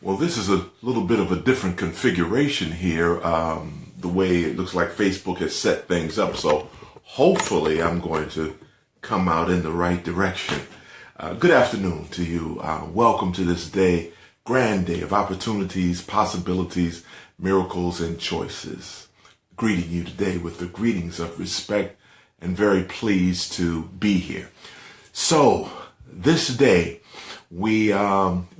Well, this is a little bit of a different configuration here, the way it looks like Facebook has set things up. So hopefully I'm going to come out in the right direction. Good afternoon to you. Welcome to this day, grand day of opportunities, possibilities, miracles, and choices. Greeting you today with the greetings of respect and very pleased to be here. So this day, we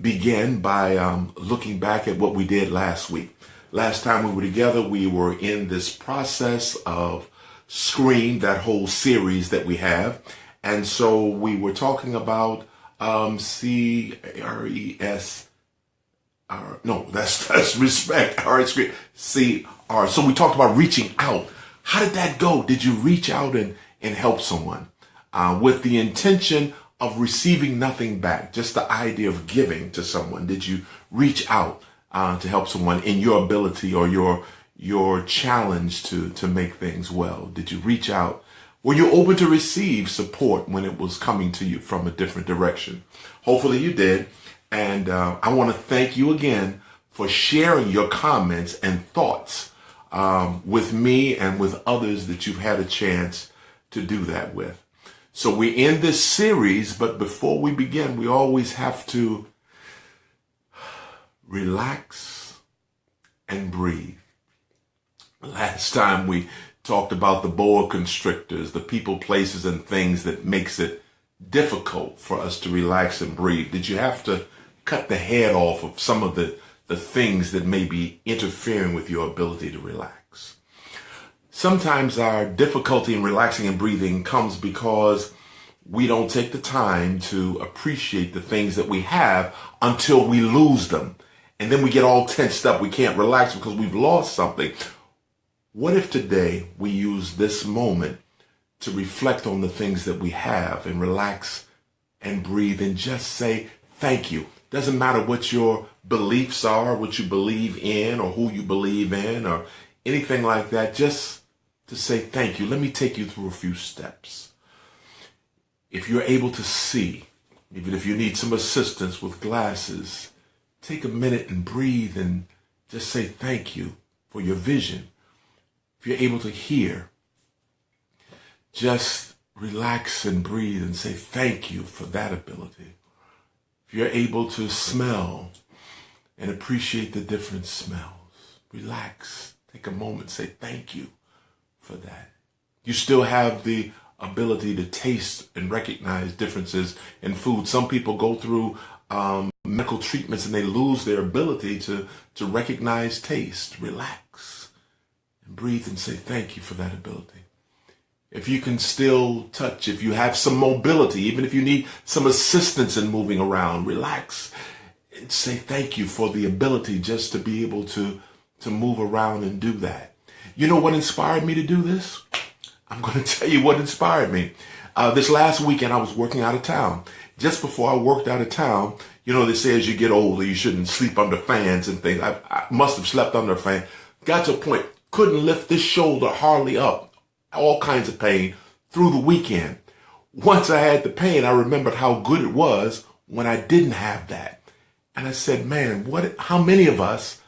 begin by looking back at what we did last week. Last time we were together, we were in this process of S.C.R.E.A.M, that whole series that we have. And so we were talking about C-R-E-S. No, that's respect. C-R. So we talked about reaching out. How did that go? Did you reach out and help someone with the intention of receiving nothing back? Just the idea of giving to someone. Did you reach out to help someone in your ability or your challenge to make things well? Did you reach out? Were you open to receive support when it was coming to you from a different direction? Hopefully you did. And I want to thank you again for sharing your comments and thoughts with me and with others that you've had a chance to do that with. So we're in this series, but before we begin, we always have to relax and breathe. Last time we talked about the boa constrictors, the people, places, and things that makes it difficult for us to relax and breathe. Did you have to cut the head off of some of the things that may be interfering with your ability to relax? Sometimes our difficulty in relaxing and breathing comes because we don't take the time to appreciate the things that we have until we lose them. And then we get all tensed up. We can't relax because we've lost something. What if today we use this moment to reflect on the things that we have and relax and breathe and just say thank you? Doesn't matter what your beliefs are, what you believe in or who you believe in or anything like that. Just to say thank you. Let me take you through a few steps. If you're able to see, even if you need some assistance with glasses, take a minute and breathe and just say thank you for your vision. If you're able to hear, just relax and breathe and say thank you for that ability. If you're able to smell and appreciate the different smells, relax, take a moment, say thank you for that. You still have the ability to taste and recognize differences in food. Some people go through medical treatments and they lose their ability to recognize taste. Relax and breathe and say thank you for that ability. If you can still touch, if you have some mobility, even if you need some assistance in moving around, relax and say thank you for the ability just to be able to move around and do that. You know what inspired me to do this? I'm going to tell you what inspired me. This last weekend, I was working out of town. Just before I worked out of town, you know, they say as you get older, you shouldn't sleep under fans and things. I must have slept under a fan. Got to a point, couldn't lift this shoulder hardly up. All kinds of pain through the weekend. Once I had the pain, I remembered how good it was when I didn't have that. And I said, man, how many of us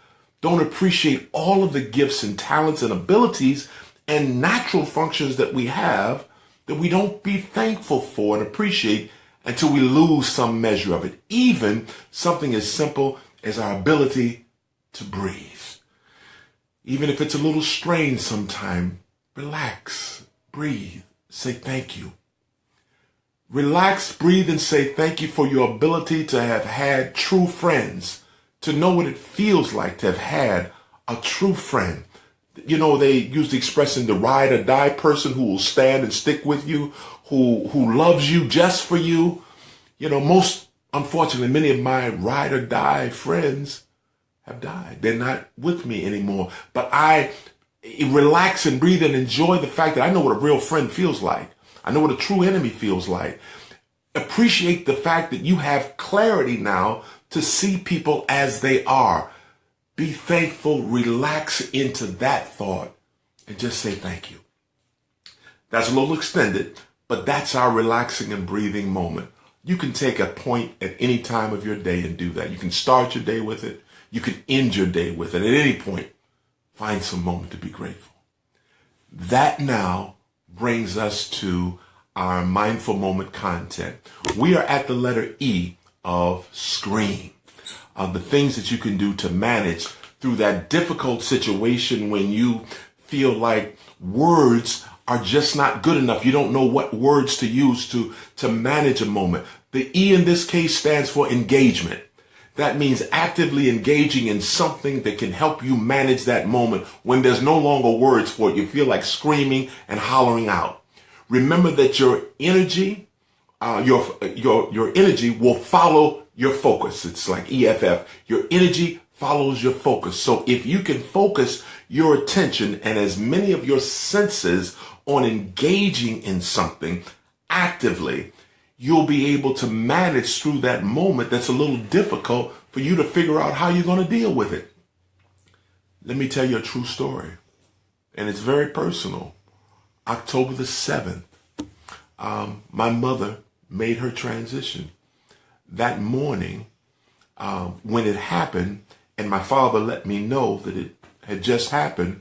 don't appreciate all of the gifts and talents and abilities and natural functions that we have that we don't be thankful for and appreciate until we lose some measure of it. Even something as simple as our ability to breathe. Even if it's a little strained sometime, relax, breathe, say thank you. Relax, breathe, and say thank you for your ability to have had true friends, to know what it feels like to have had a true friend. You know, they use the expression, the ride or die person who will stand and stick with you, who loves you just for you. You know, unfortunately, many of my ride or die friends have died. They're not with me anymore. But I relax and breathe and enjoy the fact that I know what a real friend feels like. I know what a true enemy feels like. Appreciate the fact that you have clarity now to see people as they are. Be thankful, relax into that thought, and just say thank you. That's a little extended, but that's our relaxing and breathing moment. You can take a point at any time of your day and do that. You can start your day with it. you can end your day with. And at any point, find some moment to be grateful. That now brings us to our mindful moment content. We are at the letter E of SCREAM. The things that you can do to manage through that difficult situation when you feel like words are just not good enough. You don't know what words to use to manage a moment. The E in this case stands for engagement. That means actively engaging in something that can help you manage that moment when there's no longer words for it. You feel like screaming and hollering out. Remember that your energy, your energy will follow your focus. It's like EFF. Your energy follows your focus. So if you can focus your attention and as many of your senses on engaging in something actively, you'll be able to manage through that moment that's a little difficult for you to figure out how you're going to deal with it. Let me tell you a true story, and it's very personal. October the 7th, my mother made her transition. That morning, when it happened, and my father let me know that it had just happened,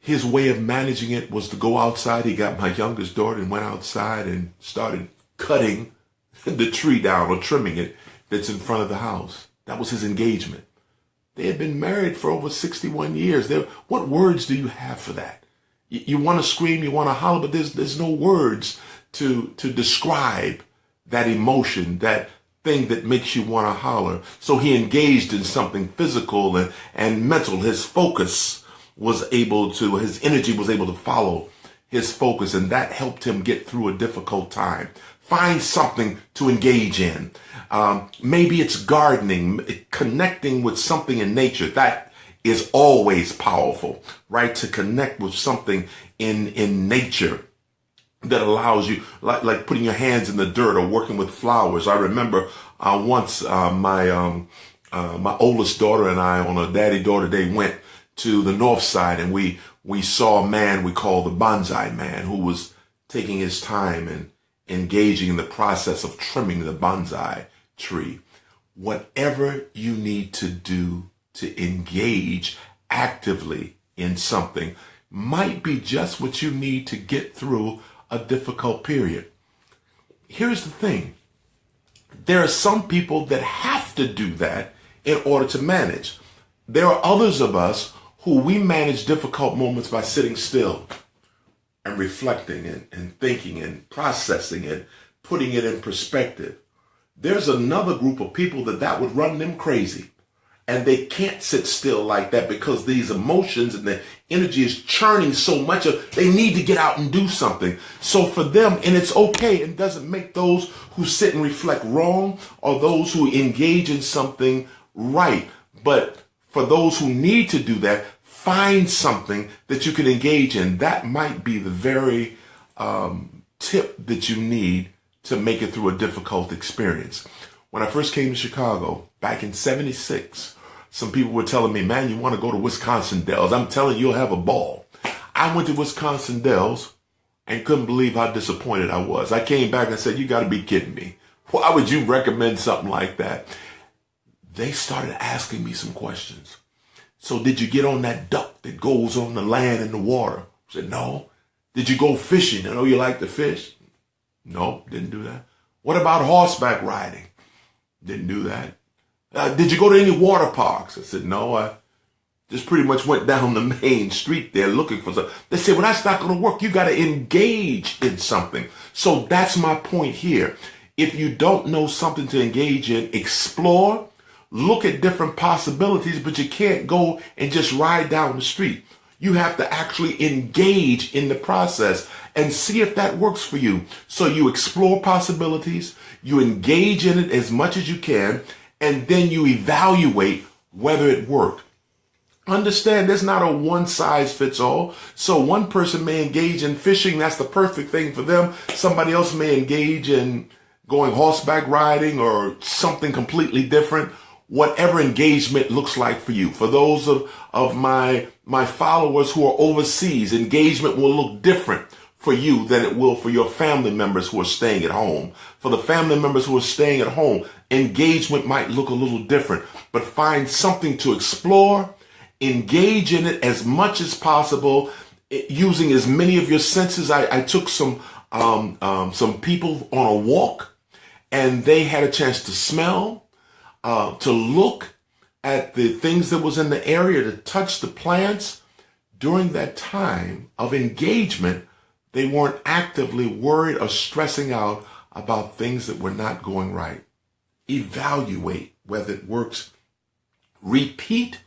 his way of managing it was to go outside. He got my youngest daughter and went outside and started cutting the tree down or trimming it that's in front of the house. That was his engagement. They had been married for over 61 years. What words do you have for that? You want to scream, you want to holler, but there's no words to describe that emotion, that thing that makes you want to holler. So he engaged in something physical and mental. His focus was able to, his energy was able to follow his focus, and that helped him get through a difficult time. Find something to engage in. Maybe it's gardening, connecting with something in nature. That is always powerful, right? To connect with something in nature that allows you, like putting your hands in the dirt or working with flowers. I remember once my oldest daughter and I on a daddy-daughter day went to the north side, and we saw a man we call the bonsai man, who was taking his time and engaging in the process of trimming the bonsai tree. Whatever you need to do to engage actively in something might be just what you need to get through a difficult period. Here's the thing. There are some people that have to do that in order to manage. There are others of us who we manage difficult moments by sitting still and reflecting and thinking and processing and putting it in perspective. There's another group of people that would run them crazy, and they can't sit still like that because these emotions and the energy is churning so much they need to get out and do something. So for them, and it's okay, and doesn't make those who sit and reflect wrong or those who engage in something right. But for those who need to do that, find something that you can engage in. That might be the very tip that you need to make it through a difficult experience. When I first came to Chicago back in '76, some people were telling me, man, you want to go to Wisconsin Dells. I'm telling you, you'll have a ball. I went to Wisconsin Dells and couldn't believe how disappointed I was. I came back and said, you got to be kidding me. Why would you recommend something like that? They started asking me some questions. So did you get on that duck that goes on the land and the water? I said, no. Did you go fishing? I know you like to fish. No, didn't do that. What about horseback riding? Didn't do that. Did you go to any water parks? I said, no, I just pretty much went down the main street there looking for something. They said, well, that's not going to work. You got to engage in something. So that's my point here. If you don't know something to engage in, explore, look at different possibilities, but you can't go and just ride down the street. You have to actually engage in the process and see if that works for you. So you explore possibilities, you engage in it as much as you can, and then you evaluate whether it worked. Understand there's not a one size fits all. So one person may engage in fishing. That's the perfect thing for them. Somebody else may engage in going horseback riding or something completely different. Whatever engagement looks like for you. For those of my followers who are overseas, engagement will look different for you than it will for your family members who are staying at home. For the family members who are staying at home, engagement might look a little different, but find something to explore, engage in it as much as possible, using as many of your senses. I took some people on a walk, and they had a chance to smell, to look at the things that was in the area, to touch the plants. During that time of engagement, they weren't actively worried or stressing out about things that were not going right. Evaluate whether it works. Repeat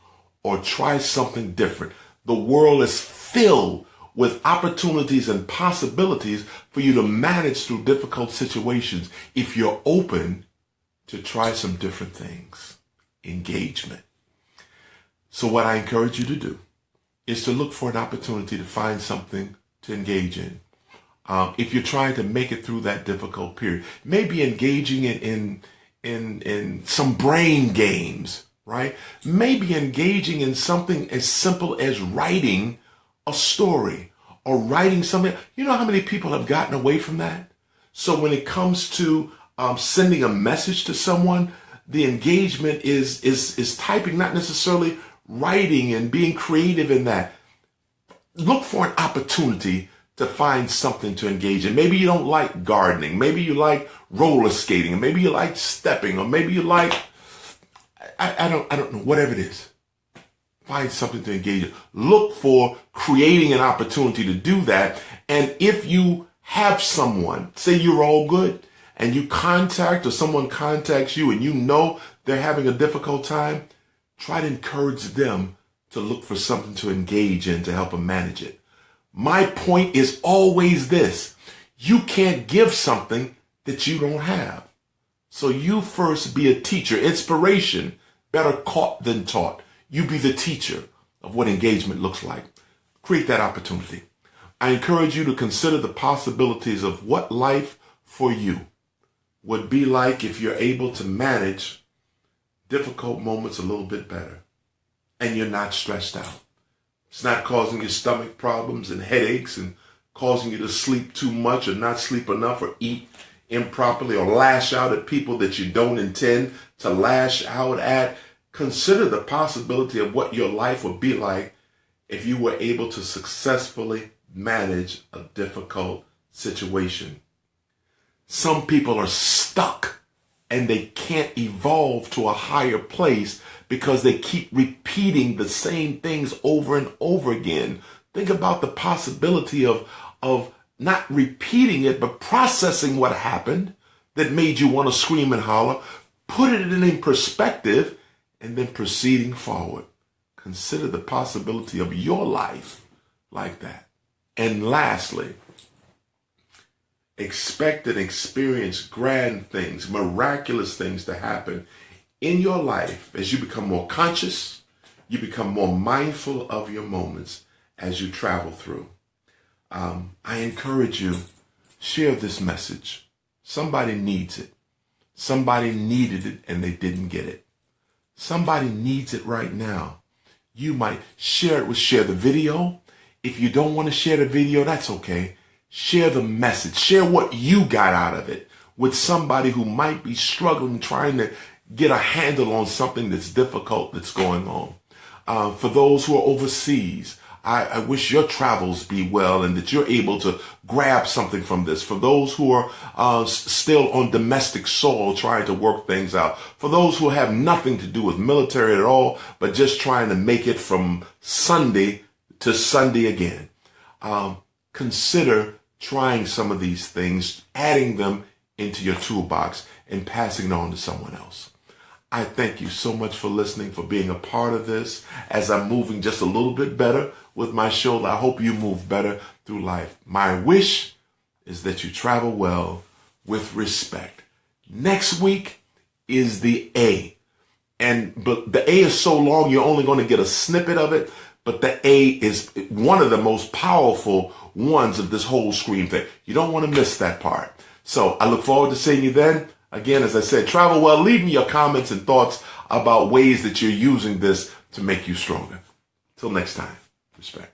or try something different. The world is filled with opportunities and possibilities for you to manage through difficult situations if you're open to try some different things. Engagement. So what I encourage you to do is to look for an opportunity to find something to engage in. If you're trying to make it through that difficult period, maybe engaging in some brain games, right? Maybe engaging in something as simple as writing a story or writing something. You know how many people have gotten away from that? So when it comes to sending a message to someone, the engagement is typing, not necessarily writing and being creative in that. Look for an opportunity to find something to engage in. Maybe you don't like gardening. Maybe you like roller skating. Maybe you like stepping, or maybe you like, I don't know, whatever it is. Find something to engage in. Look for creating an opportunity to do that. And if you have someone, say you're all good, and you contact, or someone contacts you and you know they're having a difficult time, try to encourage them to look for something to engage in to help them manage it. My point is always this: you can't give something that you don't have. So you first be a teacher. Inspiration, better caught than taught. You be the teacher of what engagement looks like. Create that opportunity. I encourage you to consider the possibilities of what life for you would be like if you're able to manage difficult moments a little bit better and you're not stressed out. It's not causing you stomach problems and headaches and causing you to sleep too much or not sleep enough or eat improperly or lash out at people that you don't intend to lash out at. Consider the possibility of what your life would be like if you were able to successfully manage a difficult situation. Some people are stuck and they can't evolve to a higher place because they keep repeating the same things over and over again. Think about the possibility of not repeating it, but processing what happened that made you want to scream and holler, put it in perspective, and then proceeding forward. Consider the possibility of your life like that. And lastly, expect and experience grand things, miraculous things to happen in your life as you become more conscious, you become more mindful of your moments as you travel through. I encourage you, share this message. Somebody needs it. Somebody needed it and they didn't get it. Somebody needs it right now. You might share the video. If you don't want to share the video, that's okay. Share the message. Share what you got out of it with somebody who might be struggling, trying to get a handle on something that's difficult that's going on. For those who are overseas, I wish your travels be well and that you're able to grab something from this. For those who are still on domestic soil trying to work things out. For those who have nothing to do with military at all, but just trying to make it from Sunday to Sunday again. Consider trying some of these things, adding them into your toolbox and passing it on to someone else. I thank you so much for listening, for being a part of this. As I'm moving just a little bit better with my shoulder, I hope you move better through life. My wish is that you travel well with respect. Next week is the A. But the A is so long, you're only going to get a snippet of it. But the A is one of the most powerful ones of this whole screen thing. You don't want to miss that part. So I look forward to seeing you then. Again, as I said, travel well. Leave me your comments and thoughts about ways that you're using this to make you stronger. Till next time, respect.